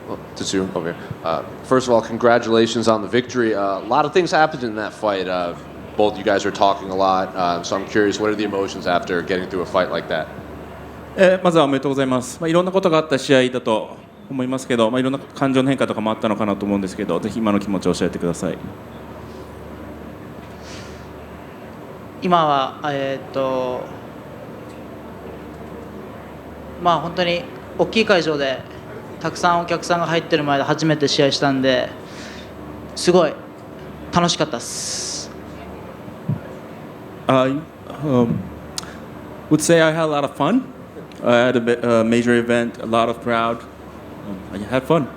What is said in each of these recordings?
Well, Tatsuro, over here. First of all, congratulations on the victory. A lot of things happened in that fight. Both you guys are talking a lot, so I'm curious, what are the emotions after getting through a fight like that? まずはおめでとうございます。いろんなことがあった試合だと思いますけど、いろんな感情の変化とかもあったのかなと思うんですけど、ぜひ今の気持ちを教えてください。今はまあ本当に大きい会場でたくさんお客さんが入ってる前で初めて試合したんですごい楽しかったです。I would say I had a lot of fun. I had a major event, a lot of crowd. I had fun.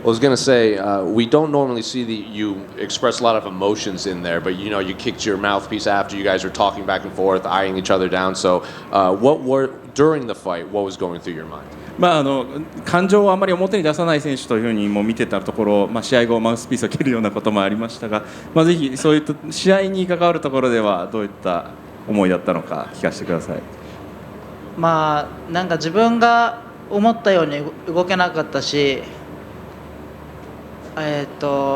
I was going to say, we don't normally see you express a lot of emotions in there, but you kicked your mouthpiece after. You guys were talking back and forth, eyeing each other down. So, during the fight, what was going through your mind? 感情をあまり表に出さない選手というふうにも見てたところ、試合後マウスピースを蹴るようなこともありましたが、ぜひそういった試合に関わるところではどういった思いだったのか聞かせてください。なんか自分が思ったように動けなかったし、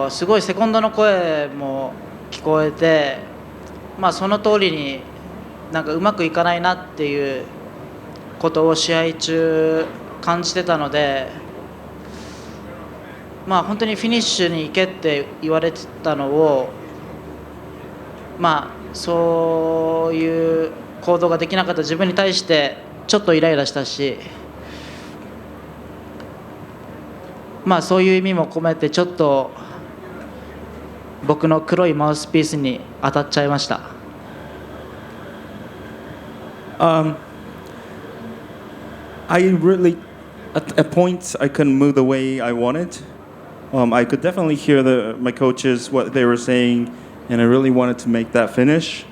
すごいセコンドの声も聞こえて、その通りになんかうまくいかないなっていうことを試合中感じてたので、本当にフィニッシュに行けって言われてたのを、そういう行動ができなかった自分に対してちょっとイライラしたし、そういう意味も込めてちょっと僕の黒いマウスピースに当たっちゃいました。I really, at points, I couldn't move the way I wanted. I could definitely hear my coaches, what they were saying, and I really wanted to make that finish,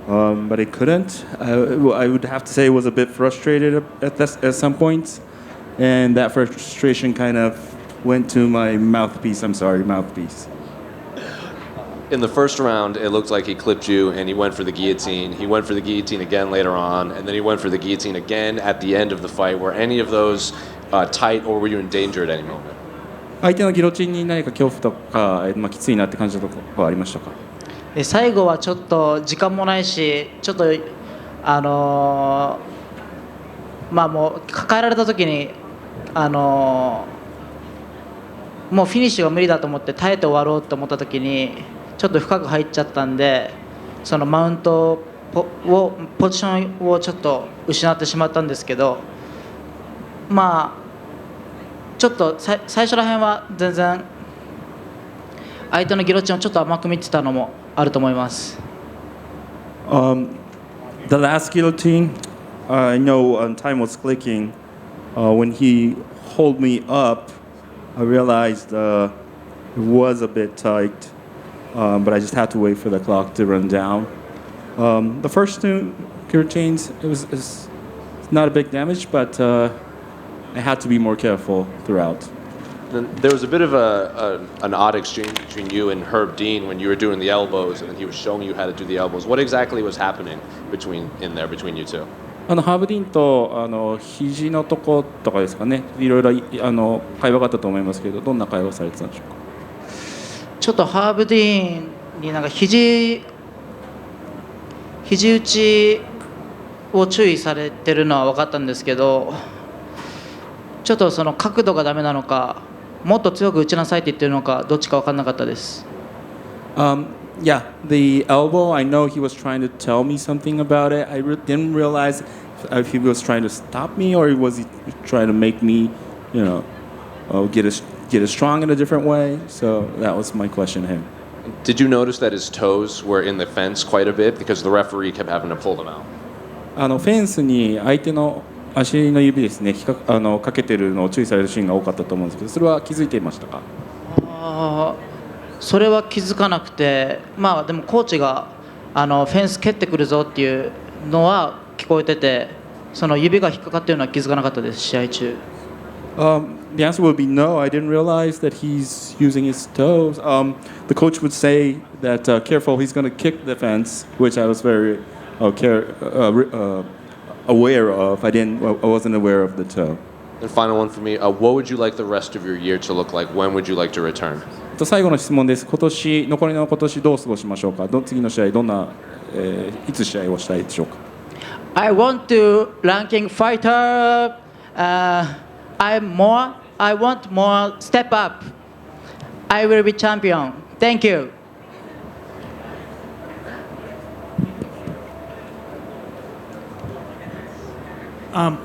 but I couldn't. I would have to say I was a bit frustrated at some points, and that frustration kind of went to my mouthpiece. In the first round, it looked like he clipped you and he went for the guillotine. He went for the guillotine again later on, and then he went for the guillotine again at the end of the fight. Were any of those tight, or were you in danger at any moment? 相手のギロチンに何か恐怖とか、きついなって感じたところはありましたか？最後はちょっと時間もないし、ちょっともう抱えられた時にもうフィニッシュが無理だと思って耐えて終わろうと思った時にちょっと深く入っちゃったんで、そのマウントポジションをちょっと失ってしまったんですけど、ちょっと最初らへんは全然相手のギロチンをちょっと甘く見てたのもあると思います。The last guillotine, I know time was clicking. When he held me up, I realized it was a bit tight, but I just had to wait for the clock to run down. The first two guillotines, it's not a big damage, but I had to be more careful throughout. Then there was a bit of an odd exchange between you and Herb Dean when you were doing the elbows, and then he was showing you how to do the elbows. What exactly was happening between you two? ハーブディーンと肘のとことかですかね、いろいろ会話があったと思いますけど、どんな会話をされてたんでしょうか？ちょっとハーブディーンになんか肘打ちを注意されてるのは分かったんですけど、ちょっとその角度がダメなのか、もっと強く打ちなさいって言ってるのか、どっちか分かんなかったです。Yeah, the elbow, I know he was trying to tell me something about it. I didn't realize if he was trying to stop me or was he trying to make me, get as strong in a different way. So that was my question to him. Did you notice that his toes were in the fence quite a bit because the referee kept having to pull them out? フェンスに相手の足の指ですね、かけてるのを注意されるシーンが多かったと思うんですけど、それは気づいていましたか？それは気づかなくて、でもコーチがフェンス蹴ってくるぞっていうのは聞こえてて、その指が引っかかってるのは気づかなかったです、試合中。The answer would be no. I didn't realize that he's using his toes. The coach would say that careful, he's going to kick the fence, which I was very aware of. I wasn't aware of the toe. And final one for me. What would you like the rest of your year to look like? When would you like to return? 最後の質問です。残りの今年どう過ごしましょうか。次の試合どんな、いつ試合をしたいでしょうか。I want to ranking fighter. I want more step up. I will be champion. Thank you.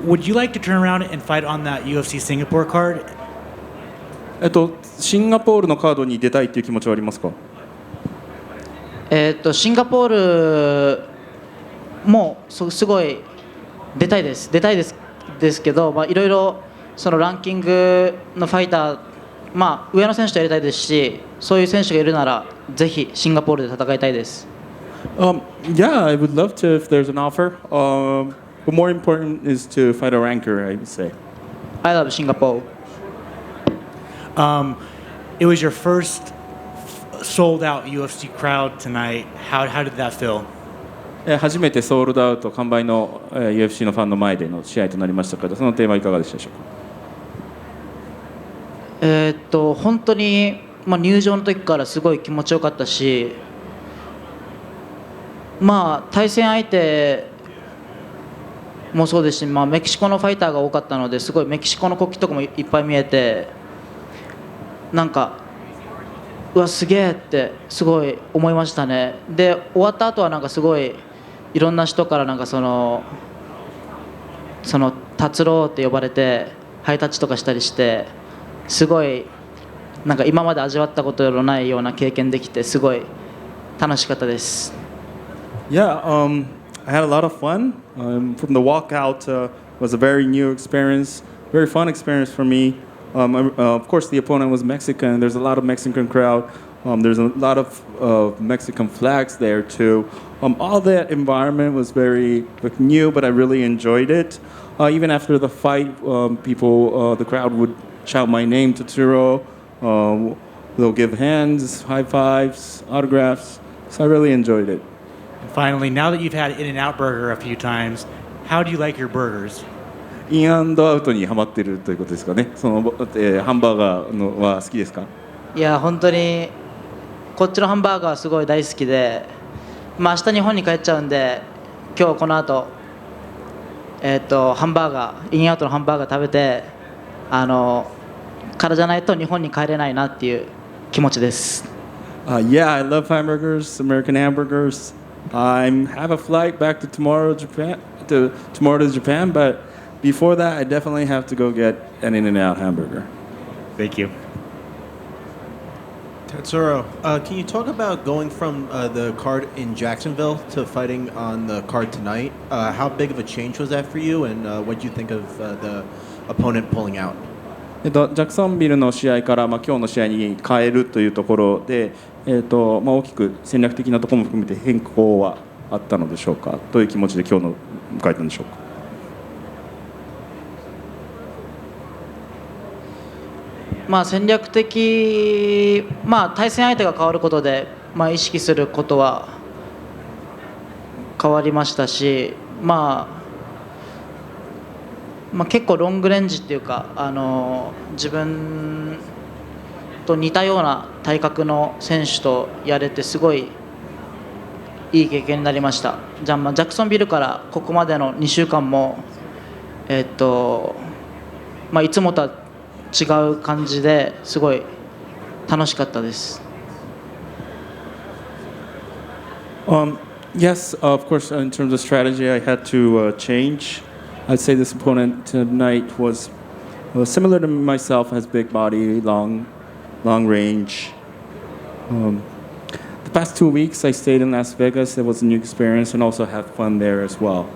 Would you like to turn around and fight on that UFC Singapore card? シンガポールのカードに出たいっていう気持ちはありますか。シンガポールもすごい出たいですけど、いろいろそのランキングのファイター、上の選手とやりたいですし、そういう選手がいるならぜひシンガポールで戦いたいです。Yeah, I would love to if there's an offer. But more important is to fight a ranker, I would say. I love Singapore. It was your first sold out UFC crowd tonight. How did that feel? 初めてソールドアウト完売の UFC のファンの前での試合となりましたけど、そのテーマいかがでしたでしょうか。本当に、入場の時からすごい気持ちよかったし、対戦相手もそうですし、メキシコのファイターが多かったので、すごいメキシコの国旗とかもいっぱい見えて、なんかうわすげえってすごい思いましたね。で終わった後はなんかすごいいろんな人からなんかその達郎って呼ばれてハイタッチとかしたりして、すごいなんか今まで味わったことのないような経験できてすごい楽しかったです。Yeah, I had a lot of fun. From the walkout was a very new experience, very fun experience for me. Of course, the opponent was Mexican. There's a lot of Mexican crowd. There's a lot of Mexican flags there too. All that environment was very new, but I really enjoyed it. Even after the fight, the crowd would shout my name, Tatsuro. They'll give hands, high fives, autographs. So I really enjoyed it. And finally, now that you've had In-N-Out Burger a few times, how do you like your burgers? インアンドアウトにハマってるということですかね。ハンバーガーのは好きですか。いや本当にこっちのハンバーガーすごい大好きで、明日日本に帰っちゃうんで、今日この後ハンバーガーインアウトのハンバーガー食べて、からじゃないと日本に帰れないなっていう気持ちです。Yeah, I love hamburgers, American hamburgers. I have a flight back to tomorrow to Japan, but before that, I definitely have to go get an In-N-Out hamburger. Thank you. Tatsuro, can you talk about going from the card in Jacksonville to fighting on the card tonight? How big of a change was that for you, and what do you think of the opponent pulling out? ジャクソンビルの試合から、今日の試合に変えるというところで、大きく戦略的なところも含めて変更はあったのでしょうか。どういう気持ちで今日の迎えたんでしょうか。戦略的、対戦相手が変わることで、意識することは変わりましたし、結構ロングレンジっていうか、自分と似たような体格の選手とやれてすごいいい経験になりました。ジャクソンビルからここまでの2週間も、いつもとは違う感じですごい楽しかったです。Yes, of course, in terms of strategy, I had to change. I'd say this opponent tonight was similar to myself, has big body, long range. The past 2 weeks, I stayed in Las Vegas. It was a new experience and also had fun there as well.